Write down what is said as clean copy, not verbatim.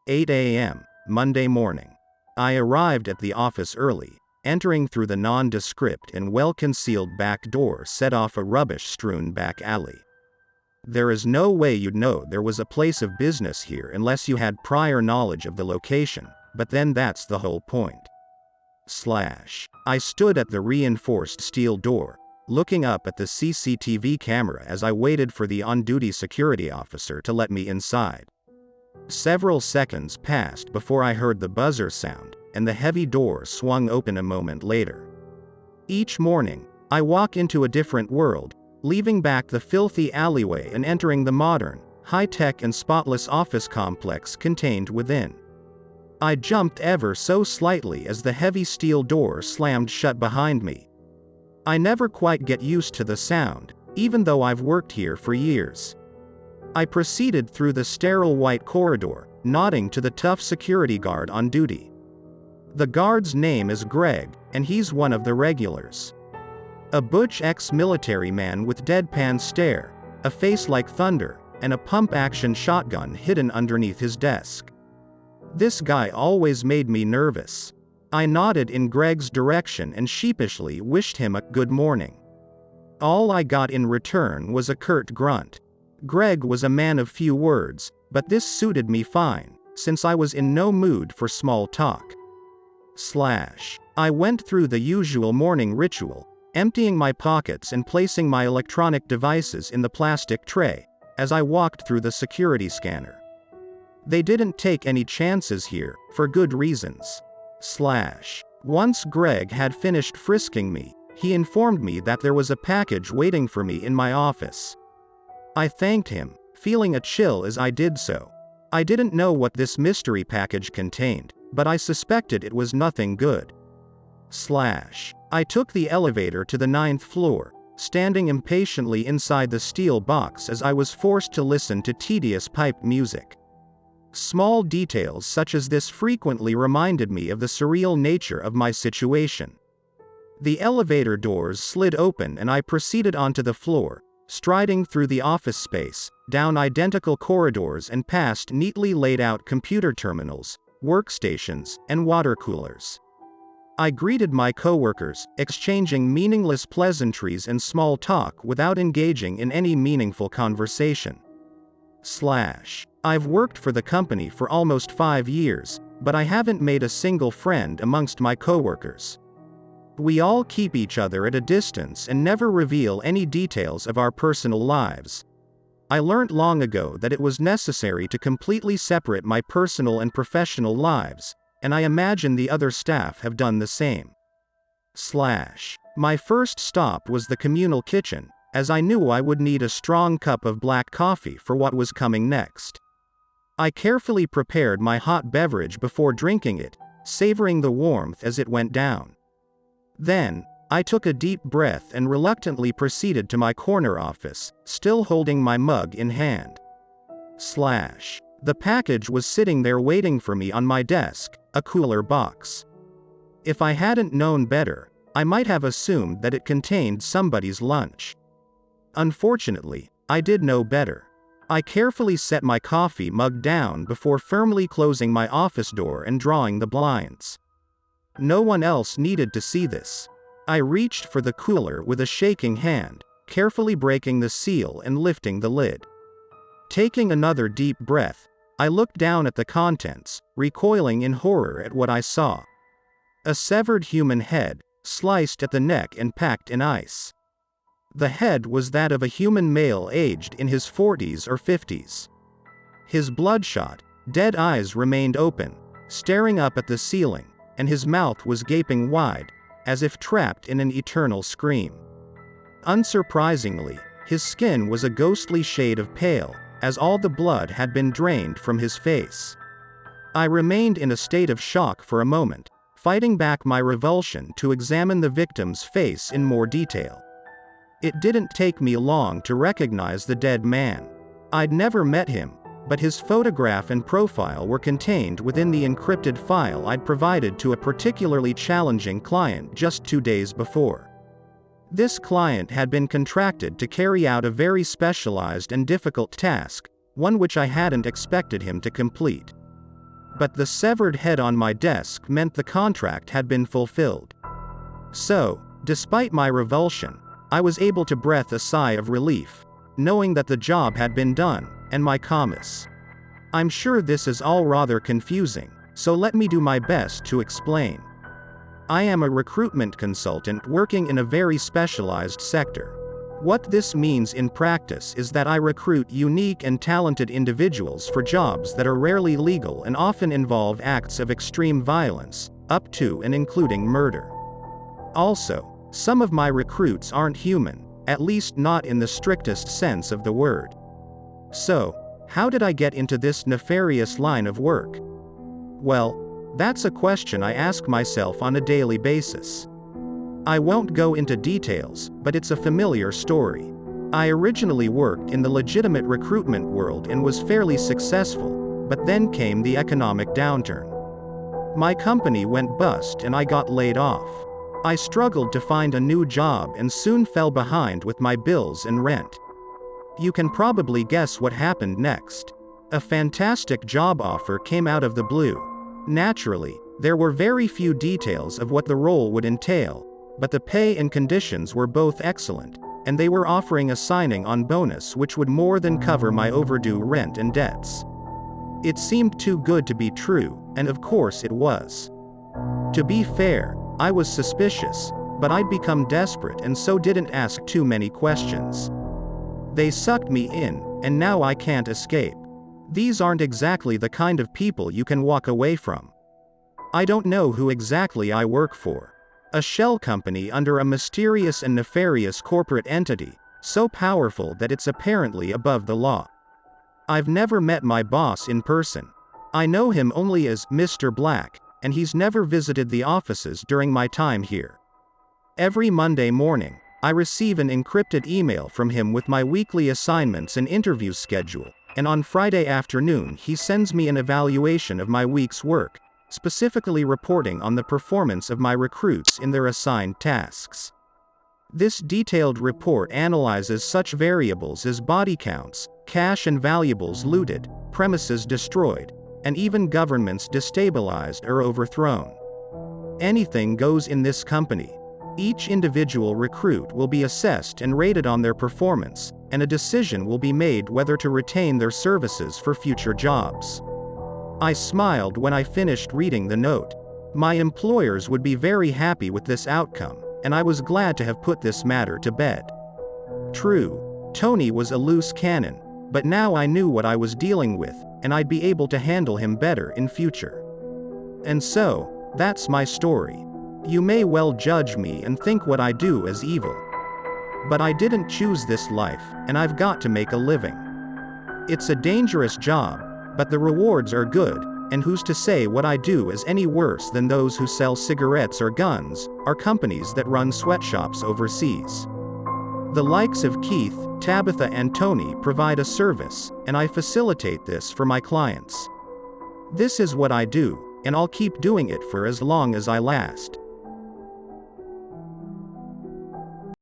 8 a.m., Monday morning. I arrived at the office early. Entering through the nondescript and well-concealed back door set off a rubbish-strewn back alley. There is no way you'd know there was a place of business here unless you had prior knowledge of the location, but then that's the whole point. I stood at the reinforced steel door, looking up at the CCTV camera as I waited for the on-duty security officer to let me inside. Several seconds passed before I heard the buzzer sound, and the heavy door swung open a moment later. Each morning, I walk into a different world, leaving back the filthy alleyway and entering the modern, high-tech and spotless office complex contained within. I jumped ever so slightly as the heavy steel door slammed shut behind me. I never quite get used to the sound, even though I've worked here for years. I proceeded through the sterile white corridor, nodding to the tough security guard on duty. The guard's name is Greg, and he's one of the regulars. A butch ex-military man with deadpan stare, a face like thunder, and a pump-action shotgun hidden underneath his desk. This guy always made me nervous. I nodded in Greg's direction and sheepishly wished him a good morning. All I got in return was a curt grunt. Greg was a man of few words, but this suited me fine, since I was in no mood for small talk. I went through the usual morning ritual, emptying my pockets and placing my electronic devices in the plastic tray, as I walked through the security scanner. They didn't take any chances here, for good reasons. Once Greg had finished frisking me, he informed me that there was a package waiting for me in my office. I thanked him, feeling a chill as I did so. I didn't know what this mystery package contained, but I suspected it was nothing good. I took the elevator to the 9th floor, standing impatiently inside the steel box as I was forced to listen to tedious piped music. Small details such as this frequently reminded me of the surreal nature of my situation. The elevator doors slid open and I proceeded onto the floor, striding through the office space, down identical corridors and past neatly laid out computer terminals, workstations, and water coolers. I greeted my coworkers, exchanging meaningless pleasantries and small talk without engaging in any meaningful conversation. I've worked for the company for almost 5 years, but I haven't made a single friend amongst my coworkers. We all keep each other at a distance and never reveal any details of our personal lives. I learned long ago that it was necessary to completely separate my personal and professional lives, and I imagine the other staff have done the same. My first stop was the communal kitchen, as I knew I would need a strong cup of black coffee for what was coming next. I carefully prepared my hot beverage before drinking it, savoring the warmth as it went down. Then, I took a deep breath and reluctantly proceeded to my corner office, still holding my mug in hand. The package was sitting there waiting for me on my desk, a cooler box. If I hadn't known better, I might have assumed that it contained somebody's lunch. Unfortunately, I did know better. I carefully set my coffee mug down before firmly closing my office door and drawing the blinds. No one else needed to see this. I reached for the cooler with a shaking hand, carefully breaking the seal and lifting the lid. Taking another deep breath, I looked down at the contents, recoiling in horror at what I saw. A severed human head, sliced at the neck and packed in ice. The head was that of a human male aged in his 40s or 50s. His bloodshot, dead eyes remained open, staring up at the ceiling, and his mouth was gaping wide, as if trapped in an eternal scream. Unsurprisingly, his skin was a ghostly shade of pale, as all the blood had been drained from his face. I remained in a state of shock for a moment, fighting back my revulsion to examine the victim's face in more detail. It didn't take me long to recognize the dead man. I'd never met him, but his photograph and profile were contained within the encrypted file I'd provided to a particularly challenging client just 2 days before. This client had been contracted to carry out a very specialized and difficult task, one which I hadn't expected him to complete. but the severed head on my desk meant the contract had been fulfilled. So, despite my revulsion, I was able to breathe a sigh of relief, knowing that the job had been done, and my commas. I'm sure this is all rather confusing, so let me do my best to explain. I am a recruitment consultant working in a very specialized sector. What this means in practice is that I recruit unique and talented individuals for jobs that are rarely legal and often involve acts of extreme violence, up to and including murder. Also, some of my recruits aren't human, at least not in the strictest sense of the word. So, how did I get into this nefarious line of work? Well, that's a question I ask myself on a daily basis. I won't go into details, but it's a familiar story. I originally worked in the legitimate recruitment world and was fairly successful, but then came the economic downturn. My company went bust and I got laid off. I struggled to find a new job and soon fell behind with my bills and rent. You can probably guess what happened next. A fantastic job offer came out of the blue. Naturally, there were very few details of what the role would entail, but the pay and conditions were both excellent, and they were offering a signing-on bonus which would more than cover my overdue rent and debts. It seemed too good to be true, and of course it was. To be fair, I was suspicious, but I'd become desperate and so didn't ask too many questions. They sucked me in, and now I can't escape. These aren't exactly the kind of people you can walk away from. I don't know who exactly I work for. A shell company under a mysterious and nefarious corporate entity, so powerful that it's apparently above the law. I've never met my boss in person. I know him only as Mr. Black, and he's never visited the offices during my time here. Every Monday morning, I receive an encrypted email from him with my weekly assignments and interview schedule, and on Friday afternoon he sends me an evaluation of my week's work, specifically reporting on the performance of my recruits in their assigned tasks. This detailed report analyzes such variables as body counts, cash and valuables looted, premises destroyed, and even governments destabilized or overthrown. Anything goes in this company. Each individual recruit will be assessed and rated on their performance, and a decision will be made whether to retain their services for future jobs. I smiled when I finished reading the note. My employers would be very happy with this outcome, and I was glad to have put this matter to bed. True, Tony was a loose cannon, but now I knew what I was dealing with, and I'd be able to handle him better in future. And so, that's my story. You may well judge me and think what I do is evil. But I didn't choose this life, and I've got to make a living. It's a dangerous job, but the rewards are good, and who's to say what I do is any worse than those who sell cigarettes or guns, or companies that run sweatshops overseas. The likes of Keith, Tabitha and Tony provide a service, and I facilitate this for my clients. This is what I do, and I'll keep doing it for as long as I last.